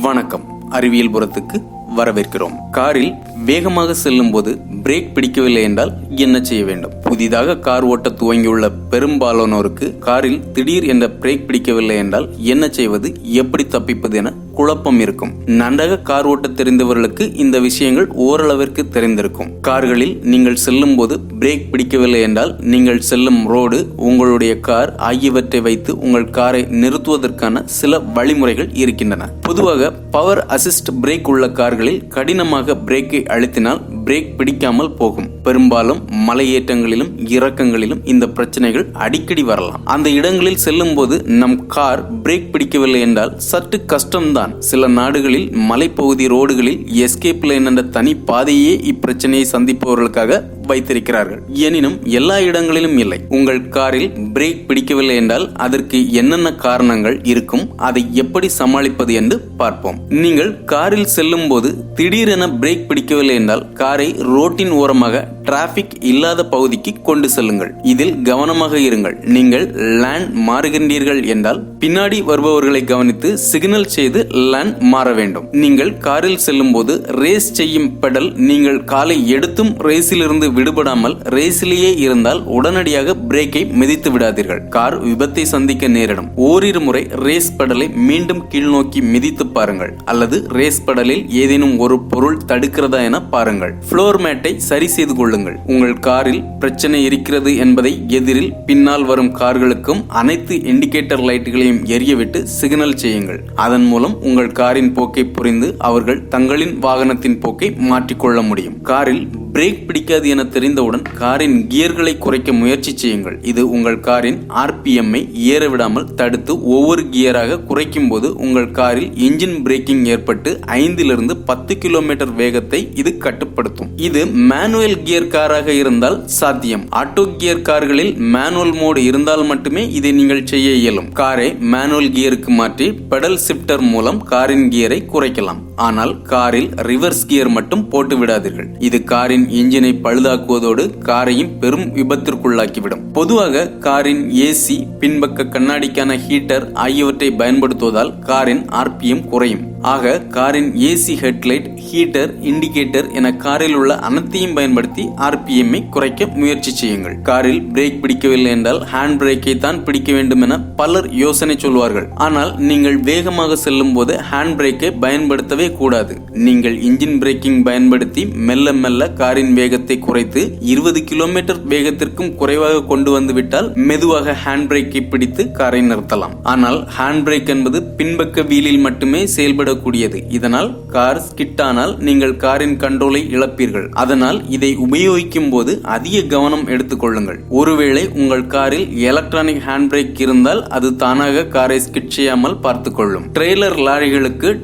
வணக்கம். அறிவியல்புரத்துக்கு வரவேற்கிறோம். காரில் வேகமாக செல்லும் போது பிரேக் பிடிக்கவில்லை என்றால் என்ன செய்ய வேண்டும்? புதிதாக கார் ஓட்ட துவங்கியுள்ள பெரும்பாலானோருக்கு காரில் திடீர் என்ற பிரேக் பிடிக்கவில்லை என்றால் என்ன செய்வது, எப்படி தப்பிப்பது என குழப்பம் இருக்கும். நன்றாக கார் ஓட்ட தெரிந்தவர்களுக்கு இந்த விஷயங்கள் ஓரளவிற்கு தெரிந்திருக்கும். கார்களில் நீங்கள் செல்லும் போது பிரேக் பிடிக்கவில்லை என்றால் நீங்கள் செல்லும் ரோடு, உங்களுடைய கார் ஆகியவற்றை வைத்து உங்கள் காரை நிறுத்துவதற்கான சில வழிமுறைகள் இருக்கின்றன. பொதுவாக பவர் அசிஸ்ட் பிரேக் உள்ள கார்களில் கடினமாக பிரேக்கை அழுத்தினால் பிரேக் பிடிக்காமல் போகும். பெரும்பாலும் மலையேற்றங்களிலும் இறக்கங்களிலும் இந்த பிரச்சனைகள் அடிக்கடி வரலாம். அந்த இடங்களில் செல்லும் போது நம் கார் பிரேக் பிடிக்கவில்லை என்றால் சற்று கஷ்டம்தான். சில நாடுகளில் மலைப்பகுதி ரோடுகளில் எஸ்கேப் லைன் என்ற தனி பாதையே இப்பிரச்சனையை சந்திப்பவர்களுக்காக வைத்திருக்கிறார்கள். எனினும் எல்லா இடங்களிலும் இல்லை. உங்கள் காரில் பிரேக் பிடிக்கவில்லை என்றால் அதற்கு என்னென்ன காரணங்கள் இருக்கும், அதை எப்படி சமாளிப்பது என்று பார்ப்போம். நீங்கள் காரில் செல்லும் போது திடீரென பிரேக் பிடிக்கவில்லை என்றால் காரை ரோட்டின் ஓரமாக டிராபிக் இல்லாத பகுதிக்கு கொண்டு செல்லுங்கள். இதில் கவனமாக இருங்கள். நீங்கள் லேண்ட் மாறுகின்றீர்கள் என்றால் பின்னாடி வருபவர்களை கவனித்து சிக்னல் செய்து லேண்ட் மாற வேண்டும். நீங்கள் காரில் செல்லும் போது ரேஸ் செய்யும் பெடல் நீங்கள் காலை எடுத்தும் ரேஸிலிருந்து விடுபடாமல் ரேஸிலேயே இருந்தால் உடனடியாக பிரேக்கை மிதித்து விடாதீர்கள். கார் விபத்தை சந்திக்க நேரிடும். ஓரிரு முறை ரேஸ் பெடலை மீண்டும் கீழ்நோக்கி மிதித்து பாருங்கள், அல்லது ரேஸ் பெடலில் ஏதேனும் ஒரு பொருள் தடுக்கிறதா என பாருங்கள். ஃப்ளோர் மேட்டை சரி செய்து கொள்ளுங்கள். உங்கள் காரில் பிரச்சனை இருக்கிறது என்பதை எதிரில் பின்னால் வரும் கார்களுக்கும் அனைத்து இண்டிகேட்டர் லைட்டுகளையும் எரியவிட்டு சிக்னல் செய்யுங்கள். அதன் மூலம் உங்கள் காரின் போக்கை புரிந்து அவர்கள் தங்களின் வாகனத்தின் போக்கை மாற்றிக்கொள்ள முடியும். காரில் பிரேக் பிடிக்காது என தெரிந்தவுடன் காரின் கியர்களை குறைக்க முயற்சி செய்யுங்கள். இது உங்கள் காரின் ஆர்பிஎம்ஐ ஏறவிடாமல் தடுத்து ஒவ்வொரு கியராக குறைக்கும் போது உங்கள் காரில் இன்ஜின் பிரேக்கிங் ஏற்பட்டு 5-10 கிலோமீட்டர் வேகத்தை இது கட்டுப்படுத்தும். இது மேனுவல் கியர் காராக இருந்தால் சாத்தியம். ஆட்டோ கியர் கார்களில் மேனுவல் மோடு இருந்தால் மட்டுமே இதை நீங்கள் செய்ய இயலும். காரை மேனுவல் கியருக்கு மாற்றி பெடல் ஷிப்டர் மூலம் காரின் கியரை குறைக்கலாம். ஆனால் காரில் ரிவர்ஸ் கியர் மட்டும் போட்டு விடாதீர்கள். இது காரின் இன்ஜினை பழுதாக்குவதோடு காரையும் பெரும் விபத்திற்குள்ளாக்கிவிடும். பொதுவாக காரின் ஏசி, பின்பக்க கண்ணாடிக்கான ஹீட்டர் ஆகியவற்றை பயன்படுத்துவதால் காரின் ஆர்பிஎம் குறையும். ஆக காரின் ஏசி, ஹெட்லைட், ஹீட்டர், இண்டிகேட்டர் என காரில் உள்ள அனைத்தையும் பயன்படுத்தி ஆர்பிஎம்ஐ குறைக்க முயற்சி செய்யுங்கள். காரில் பிரேக் பிடிக்கவில்லை என்றால் ஹேண்ட் பிரேக்கை தான் பிடிக்க வேண்டும் என பலர் யோசனை சொல்வார்கள். ஆனால் நீங்கள் வேகமாக செல்லும் போது ஹேண்ட் பிரேக்கை பயன்படுத்தவே கூடாது. நீங்கள் இன்ஜின் பிரேக்கிங் பயன்படுத்தி மெல்ல மெல்ல காரின் வேகத்தை குறைத்து 20 கிலோமீட்டர் வேகத்திற்கும் குறைவாக கொண்டு வந்து விட்டால் மெதுவாக ஹேண்ட் பிரேக்கை பிடித்து காரை நிறுத்தலாம். ஆனால் ஹேண்ட் பிரேக் என்பது பின்பக்க வீலில் மட்டுமே செயல்படக்கூடியது. இதனால் கார் ஸ்கிட் ஆனால் நீங்கள் காரின் கண்ட்ரோலை இழப்பீர்கள். அதனால் இதை உபயோகிக்கும் போது அதிக கவனம் எடுத்துக்கொள்ளுங்கள். ஒருவேளை உங்கள் காரில் எலக்ட்ரானிக் ஹேண்ட் பிரேக் இருந்தால் அது தானாக காரை ஸ்கிட் செய்யாமல் பார்த்துக் கொள்ளும்.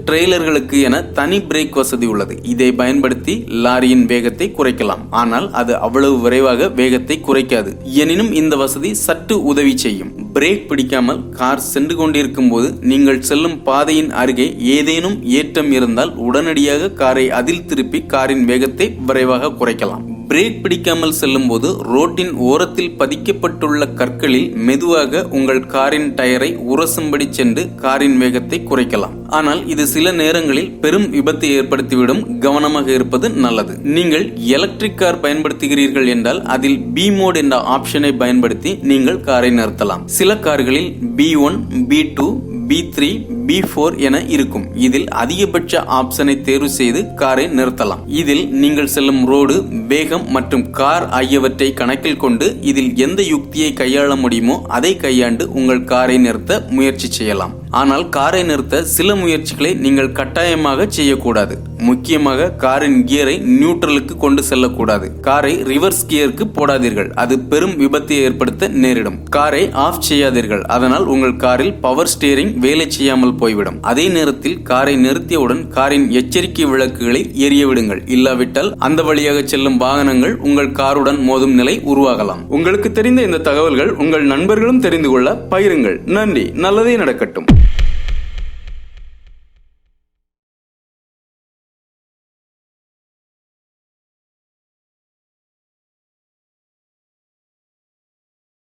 ட்ரெய்லர்களுக்கு என தனி பிரேக் வசதி உள்ளது. இதை பயன்படுத்தி லாரியின் வேகத்தை குறைக்கலாம். ஆனால் அது அவ்வளவு விரைவாக வேகத்தை குறைக்காது. எனினும் இந்த வசதி சற்று உதவி செய்யும். பிரேக் பிடிக்காமல் கார் சென்று கொண்டிருக்கும் போது நீங்கள் செல்லும் பாதையின் அருகே ஏதேனும் ஏற்றம் இருந்தால் உடனடியாக காரை அதில் திருப்பி காரின் வேகத்தை விரைவாக குறைக்கலாம். பிரேக் பிடிக்காமல் செல்லும் போது ரோட்டின் ஓரத்தில் பதிக்கப்பட்டுள்ள கற்களில் மெதுவாக உங்கள் காரின் டயரை உரசும்படி சென்று காரின் வேகத்தை குறைக்கலாம். ஆனால் இது சில நேரங்களில் பெரும் விபத்தை ஏற்படுத்திவிடும். கவனமாக இருப்பது நல்லது. நீங்கள் எலக்ட்ரிக் கார் பயன்படுத்துகிறீர்கள் என்றால் அதில் பி மோட் என்ற ஆப்ஷனை பயன்படுத்தி நீங்கள் காரை நிறுத்தலாம். சில கார்களில் B1, B2, B3, B4 என இருக்கும். இதில் அதிகபட்ச ஆப்ஷனை தேர்வு செய்து காரை நிறுத்தலாம். இதில் நீங்கள் செல்லும் ரோடு, வேகம் மற்றும் கார் ஆகியவற்றை கணக்கில் கொண்டு இதில் எந்த யுக்தியை கையாள முடியுமோ அதை கையாண்டு உங்கள் காரை நிறுத்த முயற்சி செய்யலாம். ஆனால் காரை நிறுத்த சில முயற்சிகளை நீங்கள் கட்டாயமாக செய்யக்கூடாது. முக்கியமாக காரின் கியரை நியூட்ரலுக்கு கொண்டு செல்லக்கூடாது. காரை ரிவர்ஸ் கியருக்கு போடாதீர்கள். அது பெரும் விபத்தை ஏற்படுத்த நேரிடும். காரை ஆஃப் செய்யாதீர்கள். அதனால் உங்கள் காரில் பவர் ஸ்டீரிங் வேலை செய்யாமல் போய்விடும். அதே நேரத்தில் காரை நிறுத்தியவுடன் காரின் எச்சரிக்கை விளக்குகளை எரிய விடுங்கள். இல்லாவிட்டால் அந்த வழியாக செல்லும் வாகனங்கள் உங்கள் காருடன் மோதும் நிலை உருவாகலாம். உங்களுக்கு தெரிந்த இந்த தகவல்கள் உங்கள் நண்பர்களும் தெரிந்து கொள்ள பகிருங்கள். நன்றி. நல்லதே நடக்கட்டும்.